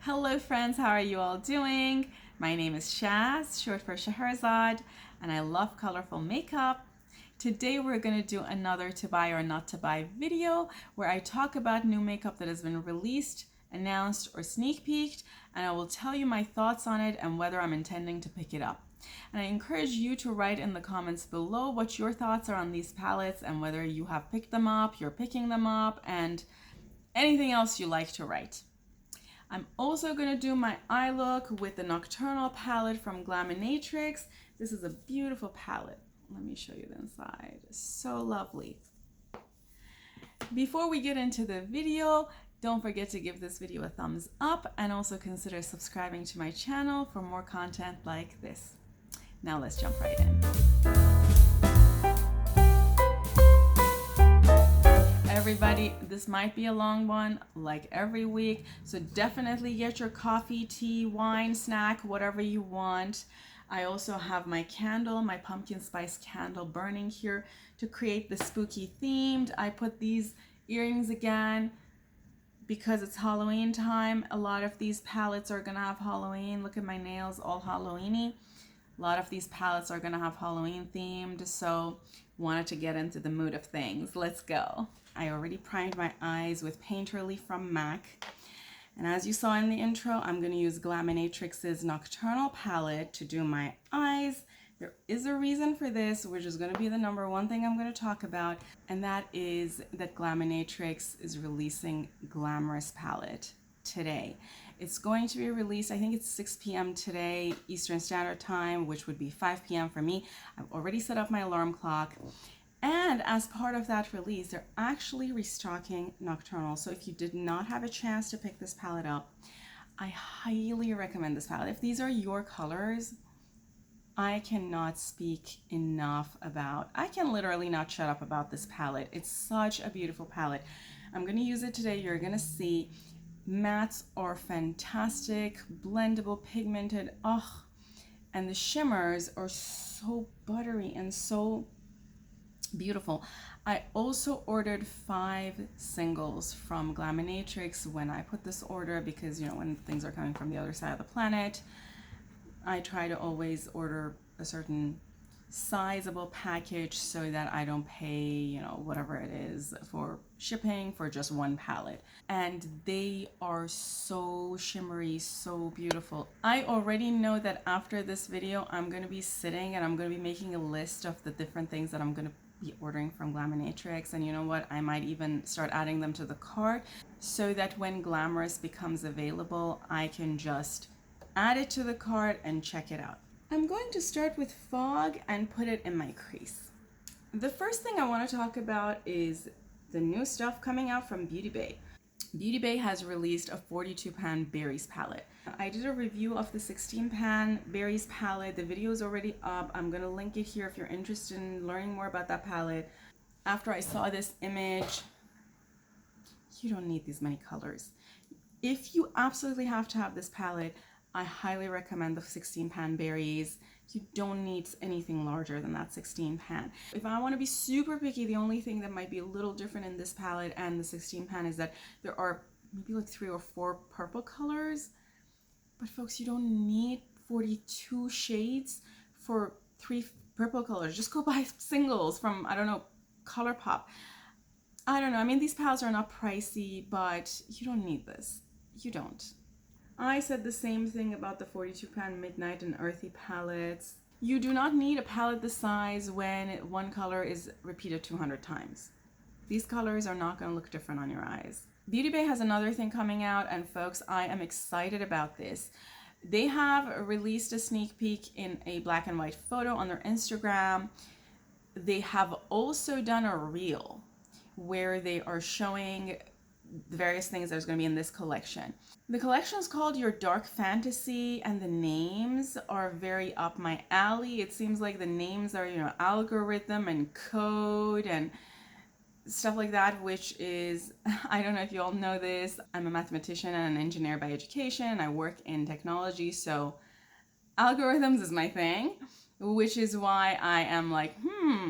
Hello friends, how are you all doing? My name is Shaz, short for Shahrazad, and I love colorful makeup. Today we're going to do another to buy or not to buy video where I talk about new makeup that has been released, announced, or sneak peeked, and I will tell you my thoughts on it and whether I'm intending to pick it up. And I encourage you to write in the comments below what your thoughts are on these palettes and whether you have picked them up, you're picking them up, and anything else you like to write. I'm also going to do my eye look with the Nocturnal palette from Glaminatrix. This is a beautiful palette. Let me show you the inside. It's so lovely. Before we get into the video, don't forget to give this video a thumbs up and also consider subscribing to my channel for more content like this. Now let's jump right in. Everybody, this might be a long one like every week, so definitely get your coffee, tea, wine, snack, whatever you want. I also have my candle, my pumpkin spice candle burning here to create the spooky themed. I put these earrings again because it's Halloween time. A lot of these palettes are gonna have Halloween. Look at my nails, all Halloweeny. A lot of these palettes are gonna have Halloween themed, so wanted to get into the mood of things. Let's go. I already primed my eyes with Painterly from MAC. And as you saw in the intro, I'm going to use Glaminatrix's Nocturnal palette to do my eyes. There is a reason for this, which is going to be the number one thing I'm going to talk about, and that is that Glaminatrix is releasing Glamorous palette today. It's going to be released, I think it's 6 p.m. today, Eastern Standard Time, which would be 5 p.m. for me. I've already set up my alarm clock. And as part of that release, they're actually restocking Nocturnal. So if you did not have a chance to pick this palette up, I highly recommend this palette. If these are your colors, I cannot speak enough about, I can literally not shut up about this palette. It's such a beautiful palette. I'm going to use it today. You're going to see mattes are fantastic, blendable, pigmented, and the shimmers are so buttery and so beautiful. I also ordered 5 singles from Glaminatrix when I put this order because, you know, when things are coming from the other side of the planet, I try to always order a certain sizable package so that I don't pay, you know, whatever it is for shipping for just one palette. And they are so shimmery, so beautiful. I already know that after this video, I'm going to be sitting and I'm going to be making a list of the different things that I'm going to be ordering from Glaminatrix, and you know what, I might even start adding them to the cart so that when Glamorous becomes available, I can just add it to the cart and check it out. I'm going to start with Fog and put it in my crease. The first thing I want to talk about is the new stuff coming out from Beaute. Beaute has released a 42 pan berries palette. I did a review of the 16 pan berries palette. The video is already up. I'm going to link it here if you're interested in learning more about that palette. After I saw this image, you don't need these many colors. If you absolutely have to have this palette, I highly recommend the 16 pan berries. You don't need anything larger than that 16 pan. If I want to be super picky, the only thing that might be a little different in this palette and the 16 pan is that there are maybe like 3 or 4 purple colors. But folks, you don't need 42 shades for 3 purple colors. Just go buy singles from, I don't know, Colourpop. I don't know. I mean, these palettes are not pricey, but you don't need this. You don't. I said the same thing about the 42 pan Midnight and Earthy palettes. You do not need a palette this size when one color is repeated 200 times. These colors are not going to look different on your eyes. Beaute has another thing coming out, and folks, I am excited about this. They have released a sneak peek in a black and white photo on their Instagram. They have also done a reel where they are showing the various things there's going to be in this collection. The collection is called Your Dark Fantasy, and the names are very up my alley. It seems like the names are, you know, algorithm and code and stuff like that, which is, I don't know if you all know this, I'm a mathematician and an engineer by education. I work in technology, so algorithms is my thing. which is why I am like,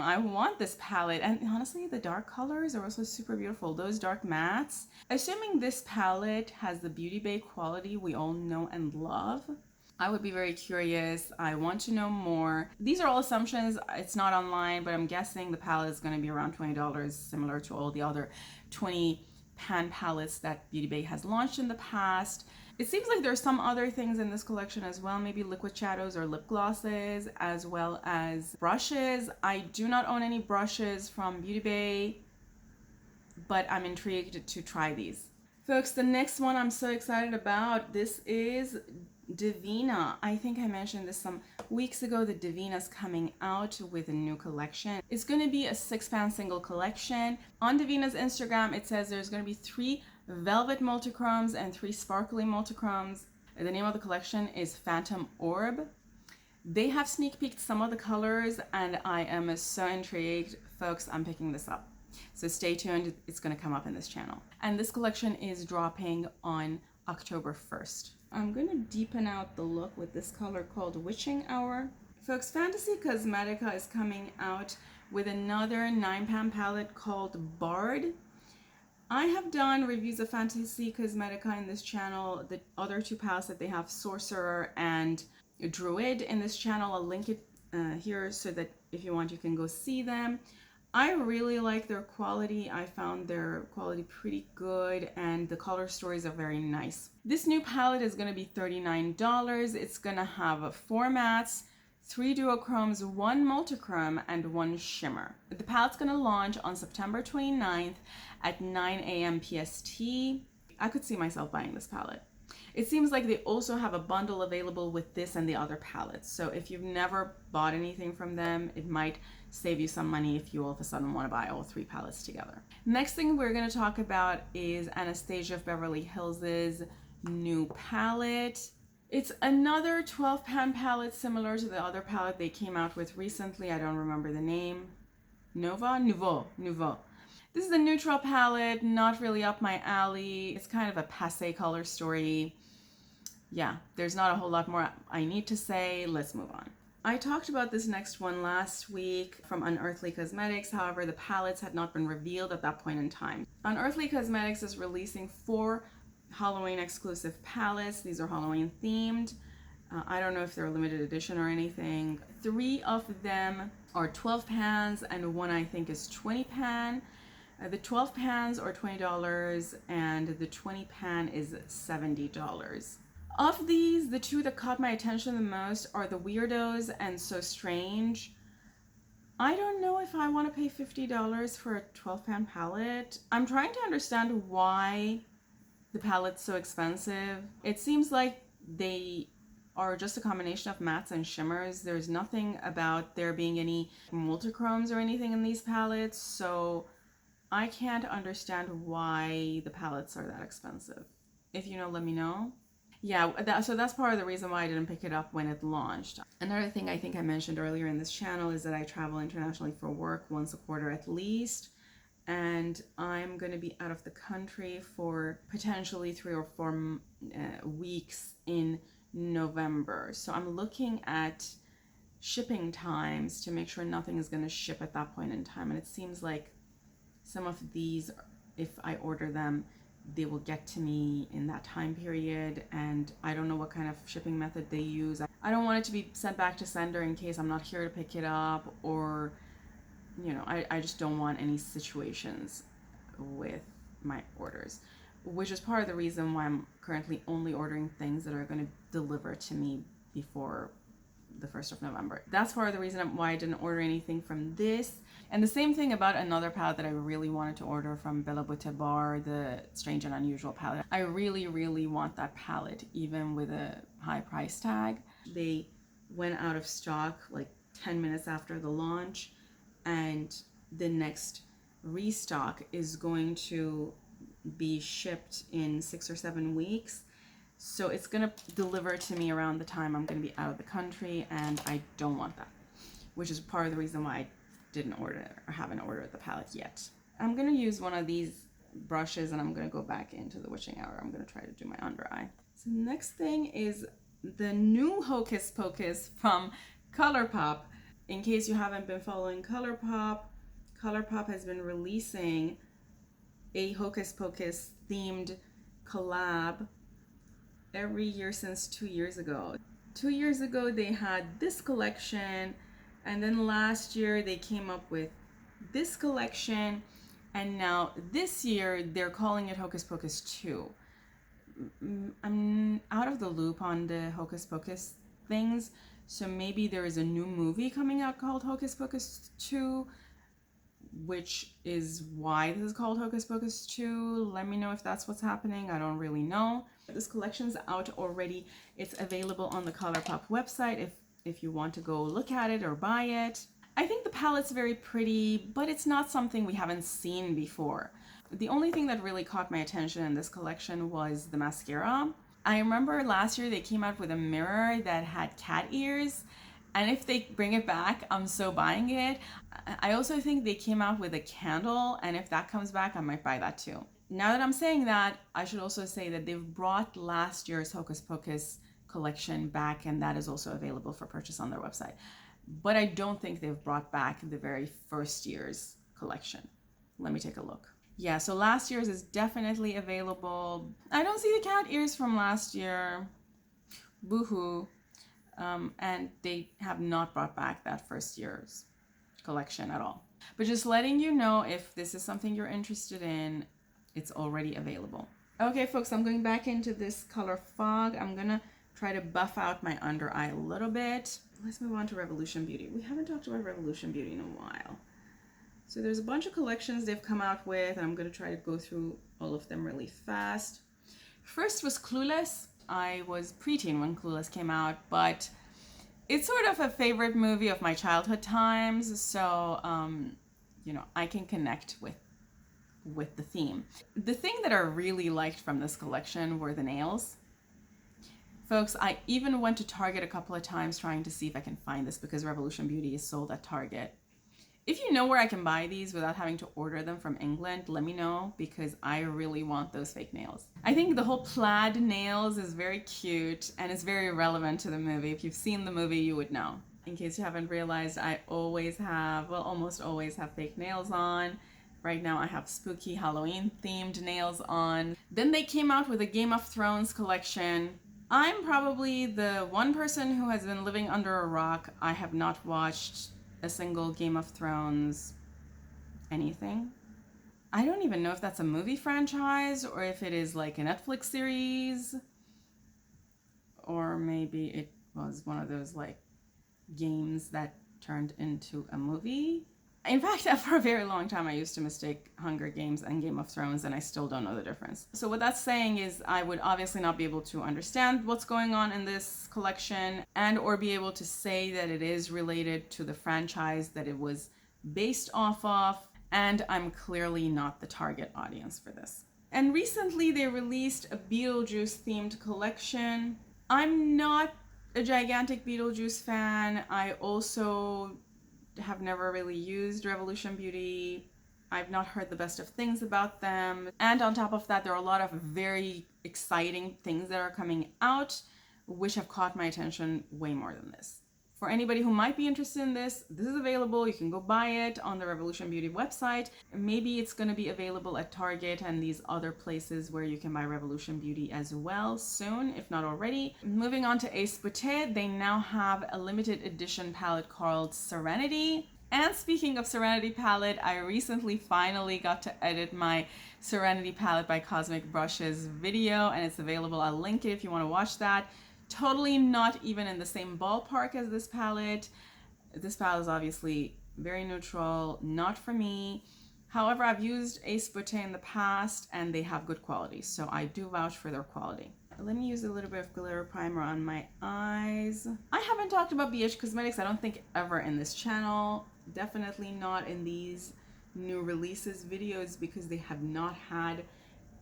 I want this palette. And honestly, the dark colors are also super beautiful. Those dark mattes. Assuming this palette has the Beauty Bay quality we all know and love, I would be very curious. I want to know more. These are all assumptions. It's not online, but I'm guessing the palette is going to be around $20, similar to all the other 20 pan palettes that Beauty Bay has launched in the past. It seems like there's some other things in this collection as well, maybe liquid shadows or lip glosses, as well as brushes. I do not own any brushes from Beauty Bay, but I'm intrigued to try these. Folks, the next one I'm so excited about, this is Devinah. I think I mentioned this some weeks ago that Devinah's coming out with a new collection. It's going to be a 6-pan single collection. On Devinah's Instagram, it says there's going to be 3 velvet multichromes and 3 sparkly multichromes. The name of the collection is Phantom Orbe. They have sneak peeked some of the colors and I am so intrigued. Folks, I'm picking this up. So stay tuned, it's going to come up in this channel. And this collection is dropping on October 1st. I'm going to deepen out the look with this color called Witching Hour. Folks, Fantasy Cosmetica is coming out with another 9-pan palette called Bard. I have done reviews of Fantasy Cosmetica in this channel. The other 2 palettes that they have, Sorcerer and Druid, in this channel. I'll link it here so that if you want you can go see them. I really like their quality. I found their quality pretty good and the color stories are very nice. This new palette is going to be $39. It's going to have 4 mattes, 3 duochromes, 1 multichrome, and 1 shimmer. The palette's going to launch on September 29th at 9 a.m. PST. I could see myself buying this palette. It seems like they also have a bundle available with this and the other palettes. So if you've never bought anything from them, it might save you some money if you all of a sudden want to buy all 3 palettes together. Next thing we're going to talk about is Anastasia of Beverly Hills' new palette. It's another 12-pan palette similar to the other palette they came out with recently. I don't remember the name. Nouveau. This is a neutral palette, not really up my alley. It's kind of a passé color story. Yeah, there's not a whole lot more I need to say. Let's move on. I talked about this next one last week from Unearthly Cosmetics. However, the palettes had not been revealed at that point in time. Unearthly Cosmetics is releasing 4 Halloween exclusive palettes. These are Halloween themed. I don't know if they're limited edition or anything. 3 of them are 12 pans and 1 I think is 20 pan. The 12 pans are $20 and the 20 pan is $70. Of these, the 2 that caught my attention the most are the Weirdos and So Strange. I don't know if I want to pay $50 for a 12-pan palette. I'm trying to understand why the palette's so expensive. It seems like they are just a combination of mattes and shimmers. There's nothing about there being any multichromes or anything in these palettes, so I can't understand why the palettes are that expensive. If you know, let me know. Yeah, so that's part of the reason why I didn't pick it up when it launched. Another thing I think I mentioned earlier in this channel is that I travel internationally for work once a quarter at least. And I'm going to be out of the country for potentially 3 or 4 weeks in November. So I'm looking at shipping times to make sure nothing is going to ship at that point in time. And it seems like some of these, if I order them, they will get to me in that time period, and I don't know what kind of shipping method they use. I don't want it to be sent back to sender in case I'm not here to pick it up, or, you know, I just don't want any situations with my orders, which is part of the reason why I'm currently only ordering things that are going to deliver to me before the 1st of November. That's part of the reason why I didn't order anything from this. And the same thing about another palette that I really wanted to order from Bella Beaute Bar, the Strange and Unusual palette. I really want that palette, even with a high price tag. They went out of stock like 10 minutes after the launch, and the next restock is going to be shipped in 6 or 7 weeks. So it's going to deliver to me around the time I'm going to be out of the country, and I don't want that, which is part of the reason why I didn't order or haven't ordered the palette yet. I'm going to use one of these brushes and I'm going to go back into the Witching Hour. I'm going to try to do my under eye. So next thing is the new Hocus Pocus from Colourpop. In case you haven't been following Colourpop, Colourpop has been releasing a Hocus Pocus themed collab every year since 2 years ago. 2 years ago they had this collection, and then last year they came up with this collection, and now this year they're calling it Hocus Pocus 2. I'm out of the loop on the Hocus Pocus things, so maybe there is a new movie coming out called Hocus Pocus 2, which is why this is called Hocus Pocus 2. Let me know if that's what's happening. I don't really know. This collection's out already. It's available on the Colourpop website if you want to go look at it or buy it. I think the palette's very pretty, but it's not something we haven't seen before. The only thing that really caught my attention in this collection was the mascara. I remember last year they came out with a mirror that had cat ears, and if they bring it back, I'm so buying it. I also think they came out with a candle, and if that comes back, I might buy that too. Now that I'm saying that, I should also say that they've brought last year's Hocus Pocus collection back, and that is also available for purchase on their website. But I don't think they've brought back the very first year's collection. Let me take a look. Yeah, so last year's is definitely available. I don't see the cat ears from last year. Boo-hoo. And they have not brought back that first year's collection at all. But just letting you know, if this is something you're interested in, it's already available. Okay, folks, I'm going back into this color Fog. I'm gonna try to buff out my under eye a little bit. Let's move on to Revolution Beauty. We haven't talked about Revolution Beauty in a while. So there's a bunch of collections they've come out with, and I'm going to try to go through all of them really fast. First was Clueless. I was preteen when Clueless came out, but it's sort of a favorite movie of my childhood times, so you know, I can connect with the theme. The thing that I really liked from this collection were the nails. Folks, I even went to Target a couple of times trying to see if I can find this, because Revolution Beauty is sold at Target. If you know where I can buy these without having to order them from England, let me know, because I really want those fake nails. I think the whole plaid nails is very cute, and it's very relevant to the movie. If you've seen the movie, you would know. In case you haven't realized, I always have, well, almost always have fake nails on. Right now I have spooky Halloween themed nails on. Then they came out with a Game of Thrones collection. I'm probably the one person who has been living under a rock. I have not watched a single Game of Thrones anything. I don't even know if that's a movie franchise or if it is like a Netflix series, or maybe it was one of those like games that turned into a movie. In fact, for a very long time, I used to mistake Hunger Games and Game of Thrones, and I still don't know the difference. So what that's saying is I would obviously not be able to understand what's going on in this collection, and or be able to say that it is related to the franchise that it was based off of, and I'm clearly not the target audience for this. And recently they released a Beetlejuice themed collection. I'm not a gigantic Beetlejuice fan. I also have never really used Revolution Beauty. I've not heard the best of things about them. And on top of that, there are a lot of very exciting things that are coming out, which have caught my attention way more than this. For anybody who might be interested in this, this is available. You can go buy it on the Revolution Beauty website. Maybe it's going to be available at Target and these other places where you can buy Revolution Beauty as well soon, if not already. Moving on to Ace Beaute, they now have a limited edition palette called Serenity. And speaking of Serenity palette, I recently finally got to edit my Serenity palette by Cosmic Brushes video, and it's available. I'll link it if you want to watch that. Totally not even in the same ballpark as this palette. This palette is obviously very neutral, not for me. However, I've used Ace Beaute in the past and they have good quality, so I do vouch for their quality. Let me use a little bit of glitter primer on my eyes. I haven't talked about BH Cosmetics, I don't think, ever in this channel. Definitely not in these new releases videos, because they have not had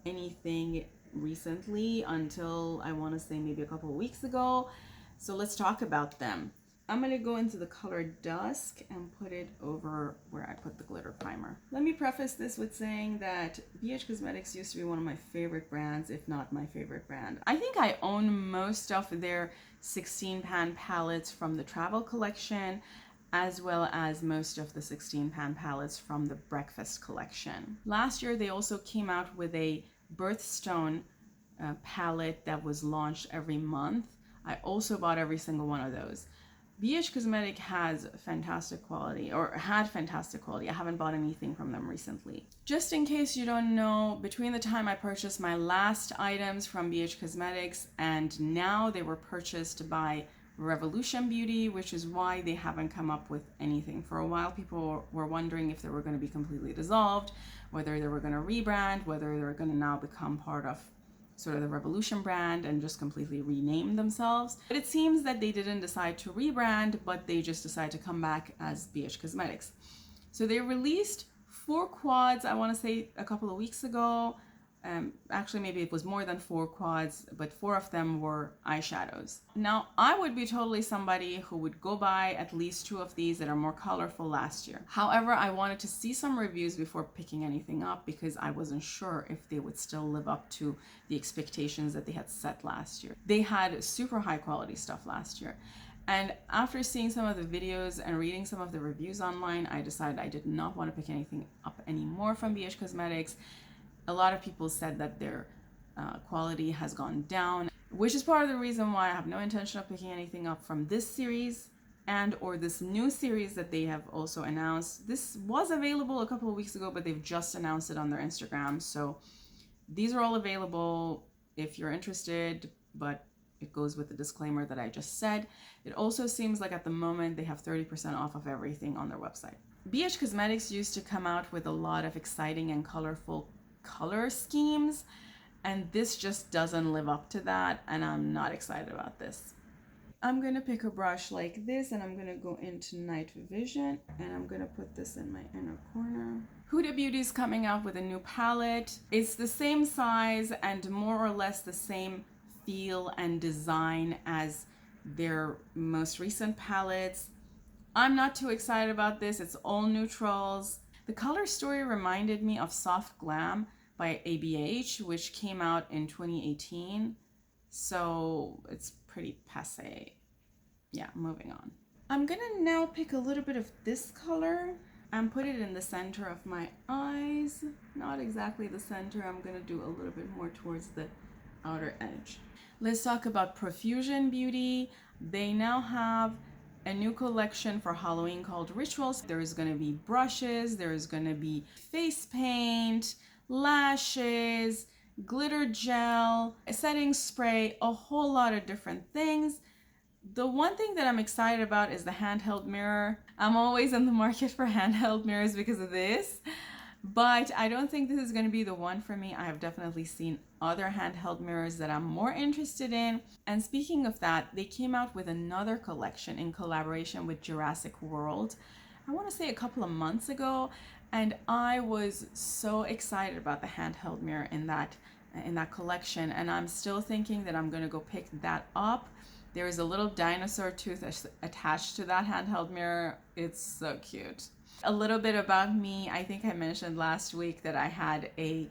anything recently until I want to say maybe a couple of weeks ago. So let's talk about them. I'm going to go into the color Dusk and put it over where I put the glitter primer. Let me preface this with saying that BH Cosmetics used to be one of my favorite brands, if not my favorite brand. I think I own most of their 16 pan palettes from the travel collection, as well as most of the 16 pan palettes from the breakfast collection. Last year, they also came out with a birthstone palette that was launched every month. I also bought every single one of those. BH Cosmetic has fantastic quality, or had fantastic quality. I haven't bought anything from them recently. Just in case you don't know, between the time I purchased my last items from BH Cosmetics and now, they were purchased by Revolution Beauty, which is why they haven't come up with anything. For a while, people were wondering if they were going to be completely dissolved, whether they were going to rebrand, whether they're going to now become part of sort of the Revolution brand and just completely rename themselves. But it seems that they didn't decide to rebrand, but they just decided to come back as BH Cosmetics. So they released 4 quads, I want to say a couple of weeks ago. Actually, maybe it was more than 4 quads, but 4 of them were eyeshadows. Now, I would be totally somebody who would go buy at least 2 of these that are more colorful last year. However, I wanted to see some reviews before picking anything up because I wasn't sure if they would still live up to the expectations that they had set last year. They had super high quality stuff last year. And after seeing some of the videos and reading some of the reviews online, I decided I did not want to pick anything up anymore from BH Cosmetics. A lot of people said that their quality has gone down, which is part of the reason why I have no intention of picking anything up from this series and or this new series that they have also announced. This was available a couple of weeks ago, but they've just announced it on their Instagram. So these are all available if you're interested, but it goes with the disclaimer that I just said. It also seems like at the moment they have 30% off of everything on their website. BH Cosmetics used to come out with a lot of exciting and colorful color schemes, and this just doesn't live up to that, and I'm not excited about this. I'm gonna pick a brush like this and I'm gonna go into Night Vision and I'm gonna put this in my inner corner. Huda Beauty is coming out with a new palette. It's the same size and more or less the same feel and design as their most recent palettes. I'm not too excited about this. It's all neutrals. The color story reminded me of Soft Glam by ABH, which came out in 2018. So it's pretty passé. Yeah, moving on. I'm gonna now pick a little bit of this color and put it in the center of my eyes. Not exactly the center. I'm gonna do a little bit more towards the outer edge. Let's talk about Profusion Beauty. They now have a new collection for Halloween called Rituals. There's going to be brushes, there's going to be face paint, lashes, glitter gel, a setting spray, a whole lot of different things. The one thing that I'm excited about is the handheld mirror. I'm always in the market for handheld mirrors because of this, but I don't think this is going to be the one for me. I have definitely seen other handheld mirrors that I'm more interested in. And speaking of that, they came out with another collection in collaboration with Jurassic World, I want to say a couple of months ago, and I was so excited about the handheld mirror in that collection, and I'm still thinking that I'm going to go pick that up. There is a little dinosaur tooth attached to that handheld mirror. It's so cute. A little bit about me. I think I mentioned last week that I had an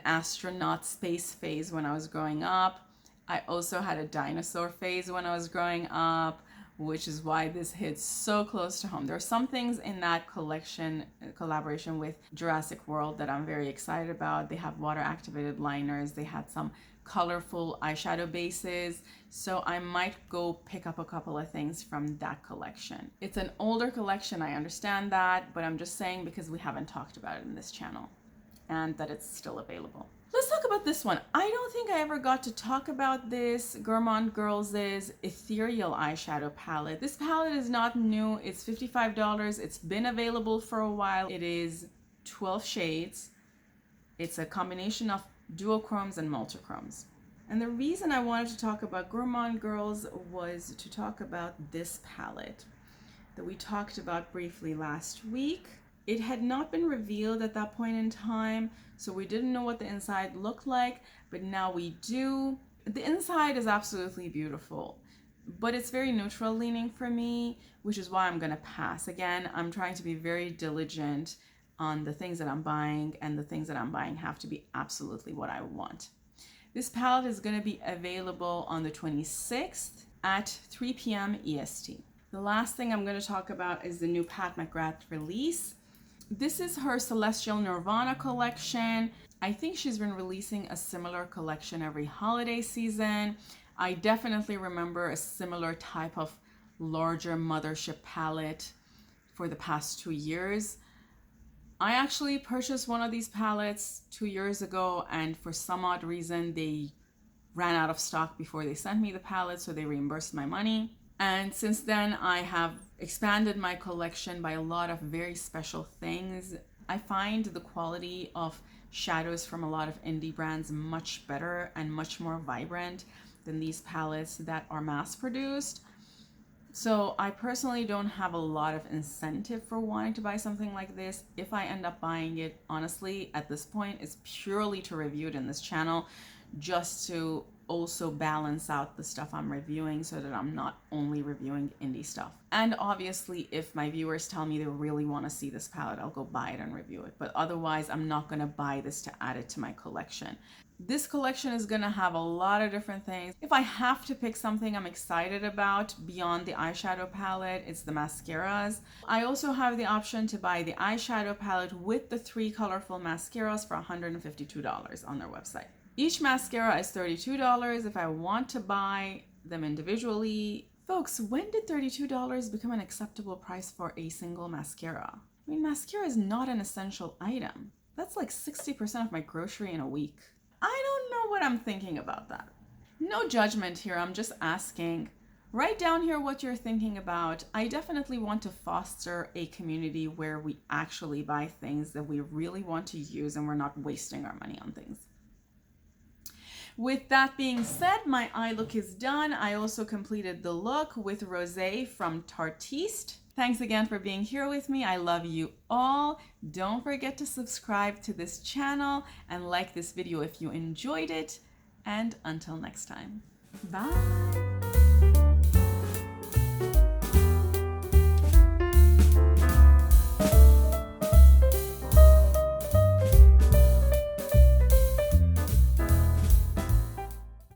astronaut space phase when I was growing up. I also had a dinosaur phase when I was growing up, which is why this hits so close to home. There are some things in that collection, collaboration with Jurassic World, that I'm very excited about. They have water activated liners. They had some colorful eyeshadow bases. So I might go pick up a couple of things from that collection. It's an older collection, I understand that, but I'm just saying because we haven't talked about it in this channel and that it's still available. Let's talk about this one. I don't think I ever got to talk about this Gourmande Girls' Ethereal eyeshadow palette. This palette is not new. It's $55. It's been available for a while. It is 12 shades. It's a combination of duochromes and multichromes. And the reason I wanted to talk about Gourmande Girls was to talk about this palette that we talked about briefly last week. It had not been revealed at that point in time, so we didn't know what the inside looked like, but now we do. The inside is absolutely beautiful. but it's very neutral leaning for me, which is why I'm gonna pass. Again, I'm trying to be very diligent on the things that I'm buying, and the things that I'm buying have to be absolutely what I want. This palette is gonna be available on the 26th at 3 p.m. EST. The last thing I'm gonna talk about is the new Pat McGrath release. This is her Celestial Nirvana collection. I think she's been releasing a similar collection every holiday season. I definitely remember a similar type of larger mothership palette for the past 2 years. I actually purchased one of these palettes 2 years ago, and for some odd reason they ran out of stock before they sent me the palette, so they reimbursed my money. And since then I have expanded my collection by a lot of very special things. I find the quality of shadows from a lot of indie brands much better and much more vibrant than these palettes that are mass produced. So I personally don't have a lot of incentive for wanting to buy something like this. If I end up buying it, honestly, at this point, it's purely to review it in this channel, just to also balance out the stuff I'm reviewing so that I'm not only reviewing indie stuff. And obviously, if my viewers tell me they really want to see this palette, I'll go buy it and review it. But otherwise, I'm not going to buy this to add it to my collection. This collection is going to have a lot of different things. If I have to pick something I'm excited about beyond the eyeshadow palette, it's the mascaras. I also have the option to buy the eyeshadow palette with the 3 colorful mascaras for $152 on their website. Each mascara is $32 if I want to buy them individually. Folks, when did $32 become an acceptable price for a single mascara? I mean, mascara is not an essential item. That's like 60% of my grocery in a week. I don't know what I'm thinking about that. No judgment here, I'm just asking. Write down here what you're thinking about. I definitely want to foster a community where we actually buy things that we really want to use and we're not wasting our money on things. With that being said, my eye look is done. I also completed the look with Rosé from Tartiste. Thanks again for being here with me. I love you all. Don't forget to subscribe to this channel and like this video if you enjoyed it. And until next time, bye.